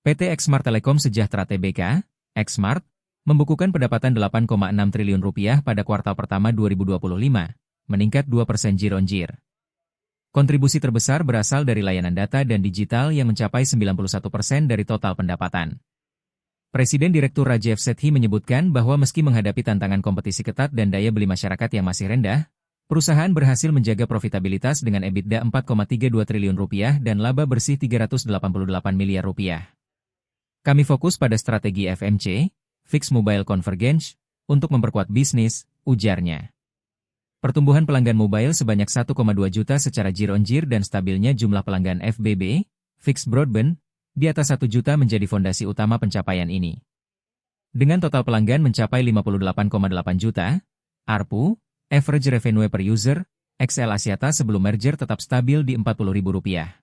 PT Exmart Telekom Sejahtera Tbk, Exmart, membukukan pendapatan Rp8,6 triliun pada kuartal pertama 2025, meningkat 2% year-on-year. Kontribusi terbesar berasal dari layanan data dan digital yang mencapai 91% dari total pendapatan. Presiden Direktur Rajeev Sethi menyebutkan bahwa meski menghadapi tantangan kompetisi ketat dan daya beli masyarakat yang masih rendah, perusahaan berhasil menjaga profitabilitas dengan EBITDA Rp4,32 triliun dan laba bersih Rp388 miliar. Kami fokus pada strategi FMC, Fixed Mobile Convergence, untuk memperkuat bisnis, ujarnya. Pertumbuhan pelanggan mobile sebanyak 1,2 juta secara year-on-year dan stabilnya jumlah pelanggan FBB, Fixed Broadband, di atas 1 juta menjadi fondasi utama pencapaian ini. Dengan total pelanggan mencapai 58,8 juta, ARPU, Average Revenue per User, XL Axiata sebelum merger tetap stabil di Rp40.000.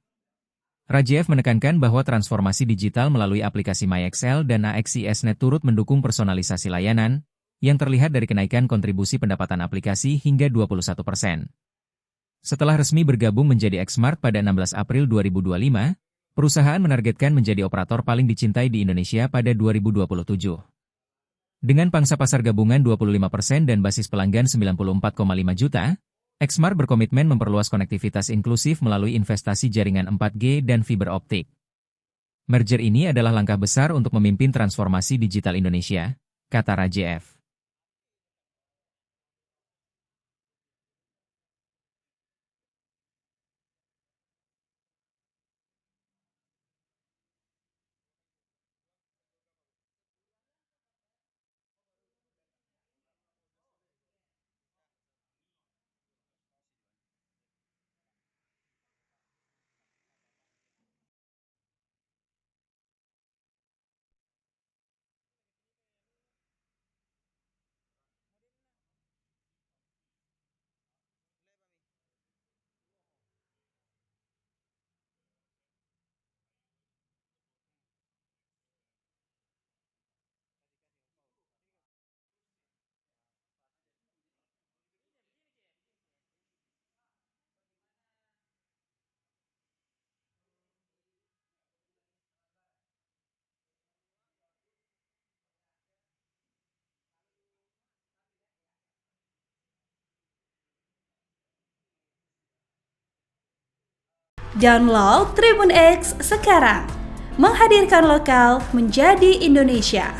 Rajeev menekankan bahwa transformasi digital melalui aplikasi MyXL dan AXISNet turut mendukung personalisasi layanan, yang terlihat dari kenaikan kontribusi pendapatan aplikasi hingga 21%. Setelah resmi bergabung menjadi Exmart pada 16 April 2025, perusahaan menargetkan menjadi operator paling dicintai di Indonesia pada 2027. Dengan pangsa pasar gabungan 25% dan basis pelanggan 94,5 juta, Exmart berkomitmen memperluas konektivitas inklusif melalui investasi jaringan 4G dan fiber optik. Merger ini adalah langkah besar untuk memimpin transformasi digital Indonesia, kata Rajeev. Download Tribun X sekarang, menghadirkan lokal menjadi Indonesia.